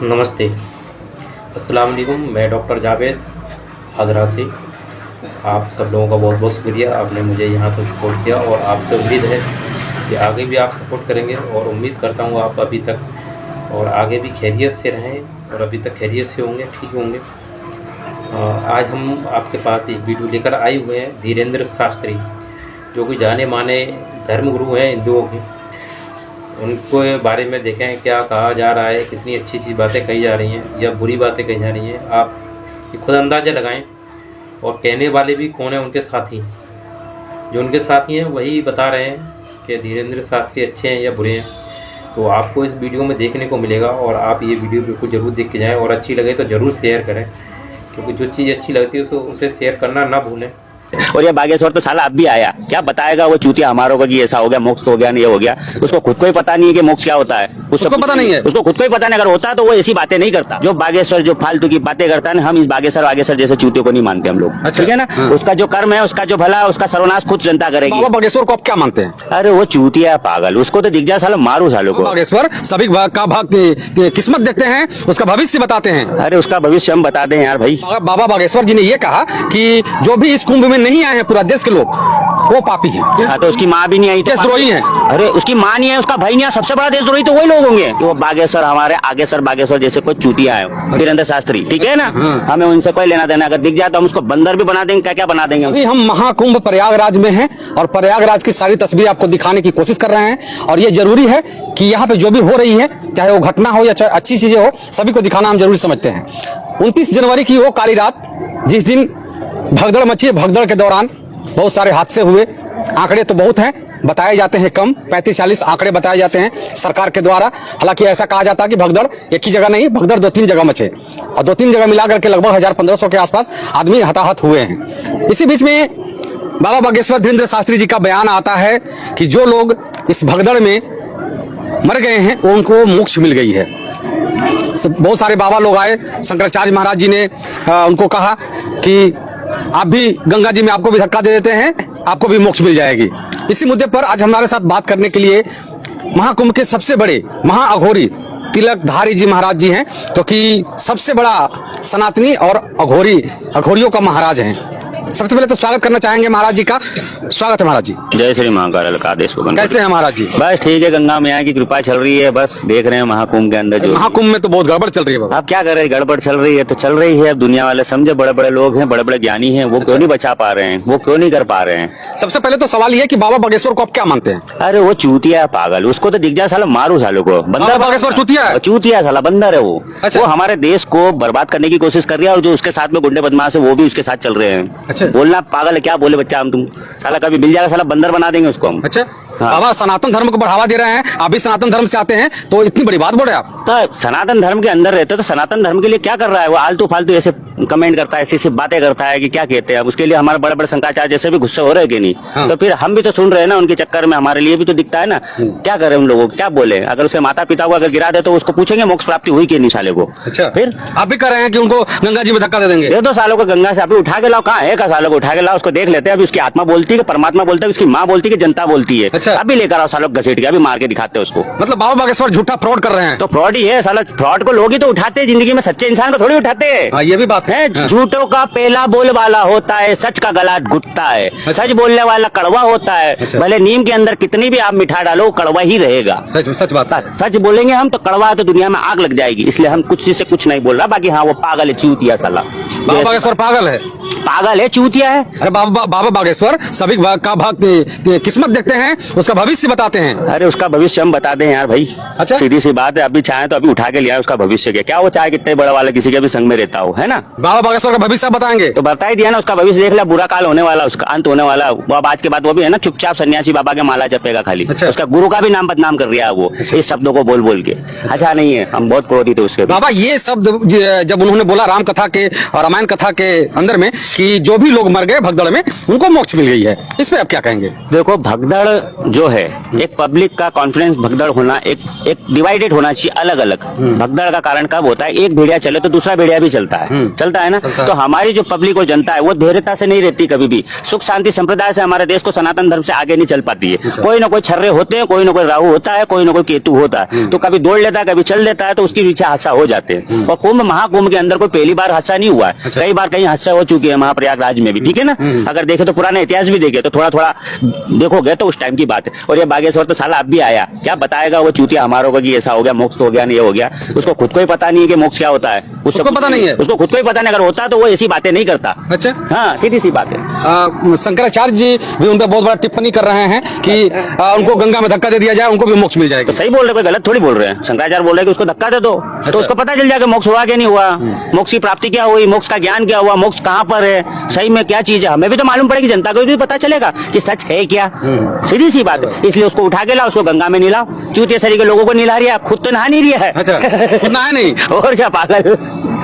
नमस्ते, अस्सलाम वालेकुम। मैं डॉक्टर जावेद आगरा से। आप सब लोगों का बहुत बहुत शुक्रिया, आपने मुझे यहाँ तक सपोर्ट किया और आपसे उम्मीद है कि आगे भी आप सपोर्ट करेंगे और उम्मीद करता हूँ आप अभी तक और आगे भी खैरियत से रहें और अभी तक खैरियत से होंगे, ठीक होंगे। आज हम आपके पास एक वीडियो लेकर आए हुए हैं धीरेंद्र शास्त्री, जो कि जाने माने धर्मगुरु हैं हिंदुओं के। उनको बारे में देखें क्या कहा जा रहा है, कितनी अच्छी अच्छी बातें कही जा रही हैं या बुरी बातें कही जा रही हैं, आप खुद अंदाज़ा लगाएं। और कहने वाले भी कौन है, उनके साथी। जो उनके साथी हैं वही बता रहे हैं कि धीरेंद्र शास्त्री अच्छे हैं या बुरे हैं। तो आपको इस वीडियो में देखने को मिलेगा और आप ये वीडियो बिल्कुल ज़रूर देख के जाएँ और अच्छी लगे तो ज़रूर शेयर करें, क्योंकि जो चीज़ अच्छी लगती है उसे शेयर करना ना भूलें। और ये बागेश्वर तो साला अब भी आया, क्या बताएगा वो चूतिया हमारों को कि ऐसा हो गया, मोक्ष हो गया, नहीं हो गया। उसको खुद को ही पता नहीं है कि मोक्ष क्या होता है, उसको पता नहीं है, उसको खुद को ही पता नहीं। अगर होता तो वो ऐसी बातें नहीं करता। जो बागेश्वर जो फालतू की बातें करता है ना, हम इस बागेश्वर जैसे चूतियों को नहीं मानते हम लोग। ठीक है ना। उसका जो कर्म है, उसका जो भला है, उसका सर्वनाश खुद जनता करेगी। बाबा बागेश्वर को आप क्या मानते हैं? अरे वो चूतिया पागल, उसको तो दिख जाए साला मारू सालों को। बागेश्वर सभी का भाग किस्मत देखते हैं, उसका भविष्य बताते हैं। अरे उसका भविष्य हम बताते हैं यार भाई। बाबा बागेश्वर जी ने ये कहा कि जो भी इस कुंभ में नहीं आए हैं पूरा देश के लोग, वो पापी हैं। हाँ, तो उसकी माँ भी नहीं आई, देशद्रोही है। अरे उसकी माँ नहीं है, उसका भाई नहीं है, सबसे बड़ा देशद्रोही तो वही लोग होंगे। वो बागेश्वर हमारे आगेसर बागेश्वर जैसे कोई चूतिया है, धीरेंद्र शास्त्री, ठीक है ना। हमें उनसे कोई लेना देना, अगर दिख जाए तो हम उसको बंदर भी बना देंगे, क्या क्या बना देंगे। अभी हम महाकुंभ प्रयागराज में हैं और प्रयागराज की सारी तस्वीर आपको दिखाने की कोशिश कर रहे हैं। और ये जरूरी है कि यहाँ पे जो भी हो रही है, चाहे वो घटना हो या चाहे अच्छी चीजें हो, सभी को दिखाना हम जरूरी समझते हैं। 29 जनवरी की वो काली रात, जिस दिन भगदड़ मची है, भगदड़ के दौरान बहुत सारे हादसे हुए। आंकड़े तो बहुत हैं, बताए जाते हैं कम, 35-40 आंकड़े बताए जाते हैं सरकार के द्वारा। हालांकि ऐसा कहा जाता है कि भगदड़ एक ही जगह नहीं, भगदड़ 2-3 जगह मचे और 2-3 जगह मिलाकर के लगभग 1000-1500 के आसपास आदमी हताहत हुए हैं। इसी बीच में बाबा बागेश्वर धीरेंद्र शास्त्री जी का बयान आता है कि जो लोग इस भगदड़ में मर गए हैं उनको मोक्ष मिल गई है। बहुत सारे बाबा लोग आए, शंकराचार्य महाराज जी ने उनको कहा कि आप भी गंगा जी में आपको भी धक्का दे देते हैं, आपको भी मोक्ष मिल जाएगी। इसी मुद्दे पर आज हमारे साथ बात करने के लिए महाकुंभ के सबसे बड़े महाअघोरी तिलकधारी जी महाराज जी हैं, तो कि सबसे बड़ा सनातनी और अघोरियों का महाराज हैं। सबसे पहले तो स्वागत करना चाहेंगे महाराज जी का। स्वागत है महाराज जी। जय श्री महाकाल का आदेश को। कैसे हैं महाराज जी? बस ठीक है, गंगा मैया की कृपा चल रही है, बस देख रहे हैं महाकुंभ के अंदर जो महाकुंभ में तो बहुत गड़बड़ चल रही है बाबा। अब क्या करें, गड़बड़ चल रही है तो चल रही है। अब दुनिया वाले समझे, बड़े बड़े लोग हैं, बड़े बड़े ज्ञानी हैं, वो क्यों नहीं बचा पा रहे हैं, वो क्यों नहीं कर पा रहे हैं। सबसे पहले तो सवाल ये कि बाबा बागेश्वर को आप क्या मानते हैं? अरे वो चूतिया पागल, उसको तो दिख जाए साला मारू सालों को। बाबा बागेश्वर चूतिया है? चूतिया साला बंदर है वो। अच्छा। वो हमारे देश को बर्बाद करने की कोशिश कर रही है और जो उसके साथ में गुंडे बदमाश है वो भी उसके साथ चल रहे हैं। अच्छा। बोलना पागल है, क्या बोले बच्चा हम तुम, साला कभी मिल जाएगा साला बंदर बना देंगे उसको हम। अच्छा। हाँ। बाबा सनातन धर्म को बढ़ावा दे रहे हैं, आप भी सनातन धर्म से आते हैं, तो इतनी बड़ी बात बोल रहे हैं आप। तो सनातन धर्म के अंदर रहते तो सनातन धर्म के लिए क्या कर रहा है वो? आलतू फालतू ऐसे कमेंट करता है, ऐसी बातें करता है कि क्या कहते हैं। अब उसके लिए हमारे बड़े बड़े शंकराचार्य जैसे भी गुस्से हो रहे कि नहीं। हाँ। तो फिर हम भी तो सुन रहे हैं ना उनके चक्कर में, हमारे लिए भी तो दिखता है ना। क्या करें उन लोगों को, क्या बोले? अगर उसके माता पिता को अगर गिरा दे तो उसको पूछेंगे मोक्ष प्राप्ति हुई कि नहीं साले को। अच्छा। फिर आप भी कह रहे हैं कि उनको गंगा जी में धक्का दे देंगे? ये तो सालों को गंगा से अभी उठा के लाओ, कहाँ है का सालों को उठा के लाओ, उसको देख लेते हैं। अभी उसकी आत्मा बोलती है, परमात्मा बोलता है, उसकी माँ बोलती है, जनता बोलती है। अच्छा। अभी लेकर आओ सालों घसीट के, अभी मार के दिखाते हैं उसको। मतलब बाबा बागेश्वर झूठा फ्रॉड कर रहे हैं? तो फ्रॉड ही है साला, फ्रॉड को लोग ही तो उठाते हैं जिंदगी में, सच्चे इंसान को थोड़ी उठाते हैं। हाँ, ये भी बात है। झूठों का पहला बोल वाला होता है, सच का गला घुटता है। सच बोलने वाला कड़वा होता है। अच्छा। भले नीम के अंदर कितनी भी आप मिठा डालो, कड़वा ही रहेगा। सच बात है। सच बोलेंगे हम तो कड़वा है तो दुनिया में आग लग जाएगी, इसलिए हम कुछ से कुछ नहीं बोल रहा। बाकी हाँ वो पागल है, चूतिया साला। बाबा बागेश्वर पागल है? पागल है, चूतिया है। अरे बाबा बागेश्वर सभी का भाग किस्मत देखते हैं, उसका भविष्य बताते हैं। अरे उसका भविष्य हम बता दें यार भाई। अच्छा। सीधी सी बात है, अभी चाहे तो अभी उठा के लिया उसका भविष्य क्या वो चाहे कितने बड़ा वाला किसी के भी संग में रहता हो, है ना। बाबा बागेश्वर का भविष्य बताएंगे तो बता ही दिया ना, उसका भविष्य देख लिया, बुरा काल होने वाला, उसका अंत होने वाला। वो अब आज के बाद वो भी है ना चुपचाप सन्यासी बाबा के माला जपेगा खाली। अच्छा। उसका गुरु का भी नाम बदनाम कर रहा है वो। अच्छा। इस शब्दों को बोल बोल के। अच्छा नहीं है, हम बहुत क्रोधित थे उसके। बाबा ये शब्द जब उन्होंने बोला राम कथा के और रामायण कथा के अंदर में कि कि जो भी लोग मर गए भगदड़ में उनको मोक्ष मिल गई है। इस पे आप क्या कहेंगे? देखो, भगदड़ जो है एक पब्लिक का कॉन्फिडेंस, भगदड़ होना एक डिवाइडेड होना चाहिए, अलग अलग। भगदड़ का कारण कब होता है? एक भेड़िया चले तो दूसरा भेड़िया भी चलता है ना। तो हमारी जो पब्लिक और जनता है वो धैर्यता से नहीं रहती, कभी भी सुख शांति संप्रदाय से हमारे देश को सनातन धर्म से आगे नहीं चल पाती है। कोई ना कोई छर्रे होते हैं, कोई ना कोई राहु होता है, कोई ना कोई केतु होता है, तो कभी दौड़ लेता है, कभी चल देता है, तो उसके पीछे हादसा हो जाते हैं। और कुंभ महाकुंभ के अंदर कोई पहली बार हादसा नहीं हुआ है, कई बार कहीं हादसा हो चुके हैं महाप्रयागराज में भी, ठीक है ना। अगर देखे तो पुराना इतिहास भी देखे तो थोड़ा थोड़ा देखोगे तो उस टाइम की बात है। और ये बागेश्वर तो साला अब भी आया, क्या बताएगा वो चूतिया हमारों को कि ऐसा हो गया, मोक्ष हो गया, नहीं हो गया। उसको खुद को ही पता नहीं है कि मोक्ष क्या होता है, उसको पता नहीं है, उसको खुद को ही पता नहीं। अगर होता तो वो ऐसी बातें नहीं करता। अच्छा, हाँ, सीधी सी बात है। शंकराचार्य जी भी उन पर बहुत बड़ा टिप्पणी कर रहे हैं कि उनको गंगा में धक्का दे दिया जाए, उनको भी मोक्ष मिल जाएगा। तो सही बोल रहे, कोई गलत थोड़ी बोल रहे हैं। शंकराचार्य बोल रहे हैं कि उसको धक्का दे दो, तो उसको पता चल जाएगा मोक्ष हुआ कि नहीं हुआ, मोक्ष की प्राप्ति क्या हुई, मोक्ष का ज्ञान क्या हुआ, मोक्ष कहाँ पर है, सही में क्या चीज है, हमें भी तो मालूम पड़ेगी, जनता को भी पता चलेगा कि सच है क्या। सीधी सी बात है। इसलिए उसको उठा के लाओ, उसको गंगा में निलाओ। चूतिया सरी के लोगों को निला रही है, खुद तो नहा नहीं रहा है। अच्छा, खुद नहाए नहीं? और क्या पागल,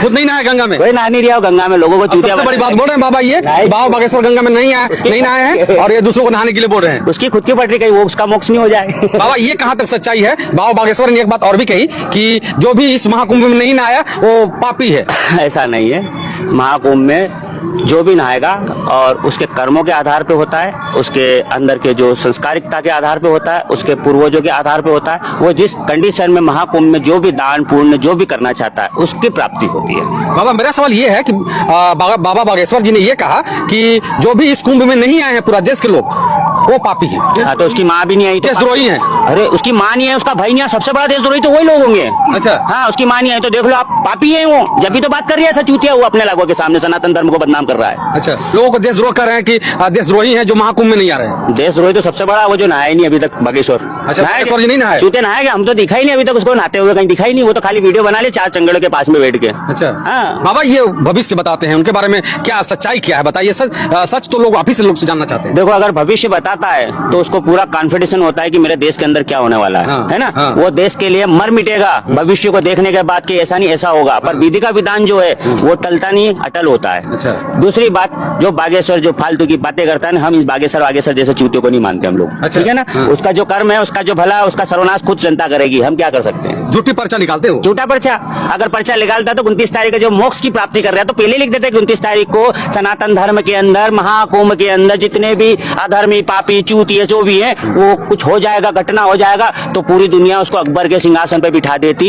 खुद नहीं नहाए गंगा में? कोई नहा नहीं रहा गंगा में, लोगों को चूतिया। सबसे बड़ी बात बोल रहे हैं बाबा ये, बाबा बागेश्वर गंगा में नहीं नहाए हैं और ये दूसरों को नहाने के लिए बोल रहे हैं। उसकी खुद की पटरी कहीं वो उसका मोक्ष नहीं हो जाए। बाबा ये कहाँ तक सच्चाई है? बाबा बागेश्वर ने एक बात और भी कही कि जो भी इस महाकुंभ में नहीं नहाया वो पापी है। ऐसा नहीं है। महाकुंभ में जो भी नहाएगा और उसके कर्मों के आधार पे होता है, उसके अंदर के जो संस्कारिकता के आधार पे होता है, उसके पूर्वजों के आधार पे होता है। वो जिस कंडीशन में महाकुंभ में जो भी दान पुण्य जो भी करना चाहता है उसकी प्राप्ति होती है। बाबा मेरा सवाल ये है कि बाबा बागेश्वर जी ने ये कहा कि जो भी इस कुंभ में नहीं आए हैं पूरा देश के लोग वो पापी है। हाँ, तो उसकी माँ भी नहीं आई तो देशद्रोही है। अरे उसकी माँ नहीं है, उसका भाई नहीं है, सबसे बड़ा देशद्रोही तो वही लोग होंगे। अच्छा, हाँ, उसकी माँ नहीं आई तो देख लो आप, पापी है वो। जब भी तो बात कर रही है ऐसा चूतिया हुआ अपने लोगों के सामने, सनातन धर्म को बदनाम कर रहा है। अच्छा, लोगों को देशद्रोह कर रहे हैं कि देशद्रोही हैं जो महाकुंभ में नहीं आ रहे हैं। देशद्रोही तो सबसे बड़ा वो जो नहाया नहीं अभी तक, बागेश्वर। अच्छा, बागेश्वर जी नहीं नहाए? चूते नहाएगा, हम तो दिखाई नहीं अभी तक उसको नहाते हुए, कहीं दिखाई नहीं। वो तो खाली वीडियो बना ले चार चंगड़ के पास में बैठ के। अच्छा, हाँ। बाबा ये भविष्य बताते हैं, उनके बारे में क्या सच्चाई क्या है बताइए। सच तो लोग आप ही से लोग से जानना चाहते हैं। देखो, अगर भविष्य बताता है तो उसको पूरा कॉन्फिडेंस होता है कि मेरे देश के अंदर क्या होने वाला है, हाँ, है ना। हाँ। वो देश के लिए मर मिटेगा भविष्य को देखने के बाद कि ऐसा नहीं ऐसा होगा। पर विधि का विधान जो है वो टलता नहीं, अटल होता है। अच्छा। दूसरी बात, जो बागेश्वर जो फालतू की बातें करता है ना, हम इस बागेश्वर जैसे चूतियों को नहीं मानते हम लोग। अच्छा। ठीक है ना। हाँ। उसका जो कर्म है, उसका जो भला है, उसका सर्वनाश खुद जनता करेगी। हम क्या कर सकते हैं? झूठी पर्चा निकालते हो? झूठा पर्चा। अगर पर्चा निकालता तो 29 तारीख को जो मोक्ष की प्राप्ति कर रहा है तो पहले लिख देते कि 29 तारीख को सनातन धर्म के अंदर महाकुंभ के अंदर जितने भी अधर्मी पापी चूतिए जो भी है वो कुछ हो जाएगा, घटना हो जाएगा, तो पूरी दुनिया उसको अकबर के सिंहासन पे बिठा देती,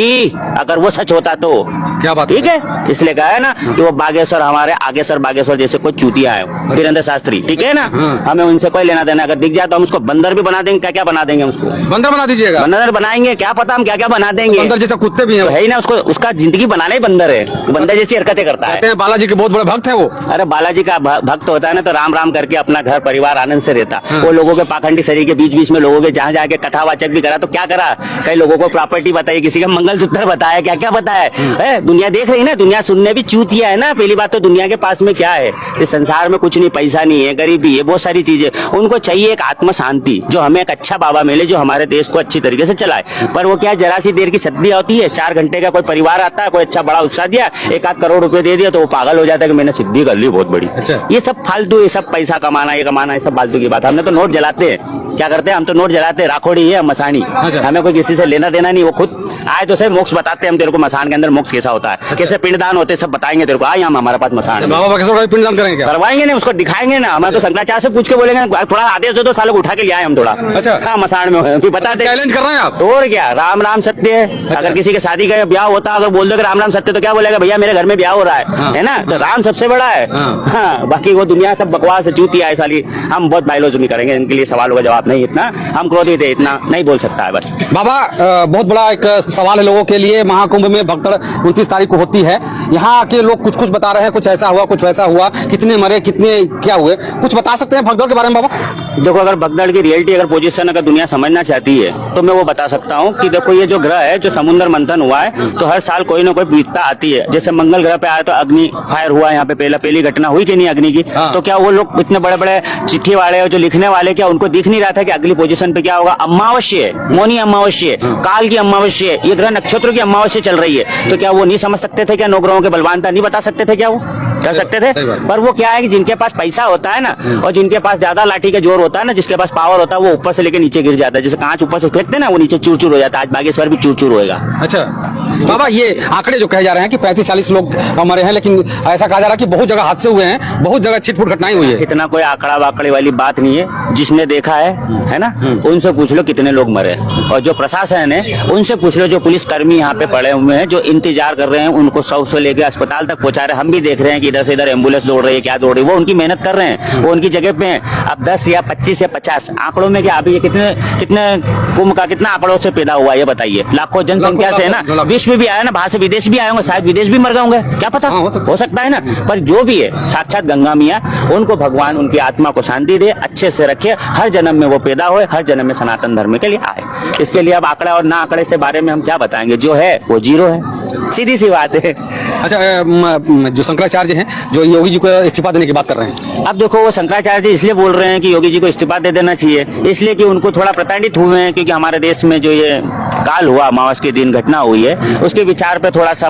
अगर वो सच होता तो। क्या बात, ठीक है। इसलिए कहा है ना कि वो बागेश्वर हमारे आगेश्वर बागेश्वर जैसे कोई चूतिया है, वीरेंद्र शास्त्री, ठीक है ना। हमें उनसे कोई लेना देना, अगर दिख जाए तो हम उसको बंदर भी बना देंगे। क्या क्या बना देंगे उसको? बंदर बना दीजिएगा। बंदर बनाएंगे, क्या पता हम क्या क्या बना देंगे। बंदर जैसा कुत्ते भी तो हैं है ही ना, उसको उसका जिंदगी बनाना ही बंदर है, बंदर जैसी हरकतें करता है। कहते हैं बालाजी के बहुत बड़े भक्त हैं वो। अरे बालाजी का भक्त होता है ना तो राम राम करके अपना घर परिवार आनंद से रहता। वो लोगों के पाखंडी शरीर के बीच बीच में लोगों के जहाँ जाके कथावाचक भी करा तो क्या करा, कई लोगों को प्रॉपर्टी बताई, किसी का मंगलसूत्र बताया, क्या क्या बताया। दुनिया देख रही है ना, दुनिया सुनने भी चूतिया है ना। पहली बात तो दुनिया के पास में क्या है इस संसार में? कुछ नहीं, पैसा नहीं है, गरीबी है, बहुत सारी चीजें। उनको चाहिए एक आत्म शांति, जो हमें एक अच्छा बाबा मिले जो हमारे देश को अच्छी तरीके से चलाए। पर वो क्या, जरा सी देर की सद्दी होती है, 4 घंटे का कोई परिवार आता है, कोई अच्छा बड़ा उत्साह दिया, 1-8 करोड़ रुपए दे दिया तो वो पागल हो जाता है कि मैंने सिद्धि कर ली बहुत बड़ी। अच्छा। ये सब फालतू, ये सब पैसा कमाना, ये कमाना, ये सब फालतू की बात। हमने तो नोट जलाते हैं, क्या करते हैं हम तो नोट जलाते हैं, राखोड़ी है मसानी। अच्छा। हमें कोई किसी से लेना देना नहीं। वो खुद आए तो सही मोक्ष बताते हैं हम तेरे को, मसान के अंदर मोक्ष कैसा होता है, कैसे पिंडदान होते हैं, सब बताएंगे तेरे को। आए हम, हमारे पास मसान है। बाबा बागेश्वर का पिंडदान करेंगे क्या? करवाएंगे ना, उसको दिखाएंगे ना। हमें तो शंकराचार्य से पूछ के बोलेंगे थोड़ा आदेश दो तो सालों को उठा के ले आए हम थोड़ा। अच्छा। हाँ, मसान में बताते। चैलेंज कर रहे हैं आप? तो और क्या, राम राम सत्य है। अगर किसी के शादी का ब्याह होता, अगर बोल दो कि राम राम सत्य, तो क्या बोलेगा, भैया मेरे घर में ब्याह हो रहा है ना। तो राम सबसे बड़ा है। हाँ, बाकी वो दुनिया सब बकवास है, चूतिया है साली। हम बहुत बाइलोजी करेंगे, इनके लिए सवालों का जवाब नहीं, इतना हम क्रोधित है, इतना नहीं बोल सकता है बस। बाबा बहुत बड़ा एक सवाल है लोगों के लिए। महाकुंभ में भगदड़ 29 तारीख को होती है। यहाँ के लोग कुछ कुछ बता रहे हैं, कुछ ऐसा हुआ, कुछ वैसा हुआ, कितने मरे, कितने क्या हुए, कुछ बता सकते हैं भगदड़ के बारे में बाबा? देखो, अगर भगदड़ की रियलिटी, अगर पोजीशन अगर दुनिया समझना चाहती है तो मैं वो बता सकता हूँ कि देखो, ये जो ग्रह है, जो समुद्र मंथन हुआ है, तो हर साल कोई ना कोई विविधता आती है। जैसे मंगल ग्रह पे आया तो अग्नि फायर हुआ, यहाँ पे पहली घटना हुई कि नहीं अग्नि की। तो क्या वो लोग इतने बड़े बड़े चिट्ठी वाले और जो लिखने वाले, क्या उनको दिख नहीं रहा था कि अगली पोजीशन पे क्या होगा? अमावस्या है, मौनी अमावस्या है, काल की अमावस्या है, ये ग्रह नक्षत्रों की अमावस्या चल रही है। तो क्या वो नहीं समझ सकते थे क्या? 9 ग्रहों के बलवानता नहीं बता सकते थे क्या वो? कर सकते थे। सही बात। पर वो क्या है कि जिनके पास पैसा होता है ना, और जिनके पास ज्यादा लाठी का जोर होता है ना, जिसके पास पावर होता है, वो ऊपर से लेके नीचे गिर जाता है। जैसे कांच ऊपर से फेंकते हैं ना, वो नीचे चूर चूर हो जाता है। आज बागेश्वर भी चूर चूर होएगा। अच्छा बाबा, ये आंकड़े जो कहे जा रहे हैं कि 35-40 लोग मरे हैं, लेकिन ऐसा कहा जा रहा है कि बहुत जगह हादसे हुए हैं, बहुत जगह छिटपुट घटनाएं हुई है। इतना कोई आंकड़ा वाकड़े वाली बात नहीं है। जिसने देखा है ना, उनसे पूछ लो कितने लोग मरे। और जो प्रशासन है उनसे पूछ लो, जो पुलिस कर्मी यहाँ पे पड़े हुए हैं, जो इंतजार कर रहे हैं, उनको 100 से लेकर अस्पताल तक पहुंचा रहे हैं। हम भी देख रहे हैं कि इधर से इधर एम्बुलेंस दौड़ रही है, क्या दौड़ रही है, वो उनकी मेहनत कर रहे हैं, वो उनकी जगह पे हैं। अब 10 या 25 या 50 आंकड़ों में क्या अभी ये कितने कितने कुंभ का कितना आंकड़ों से पैदा हुआ है, ये बताइए। लाखों जनसंख्या से है ना, विश्व भी आया ना, बाहर से विदेश भी आए होंगे, शायद विदेश भी मर गए होंगे, क्या पता, हो सकता है ना। पर जो भी है, साक्षात गंगा मियाँ, उनको भगवान उनकी आत्मा को शांति दे, अच्छे से रखे, हर जन्म में वो पैदा होए, हर जन्म में सनातन धर्म के लिए आए। इसके लिए अब आंकड़ा और ना आंकड़े से बारे में हम क्या बताएंगे, जो है वो जीरो है, सीधी सी बात है। अच्छा जो शंकराचार्य हैं, जो योगी जी को इस्तीफा देने की बात कर रहे हैं, अब देखो, वो शंकराचार्य जी इसलिए बोल रहे हैं कि योगी जी को इस्तीफा दे देना चाहिए, इसलिए कि उनको थोड़ा प्रताड़ित हुए हैं, क्योंकि हमारे देश में जो ये काल हुआ, अमावस के दिन घटना हुई है, उसके विचार पे थोड़ा सा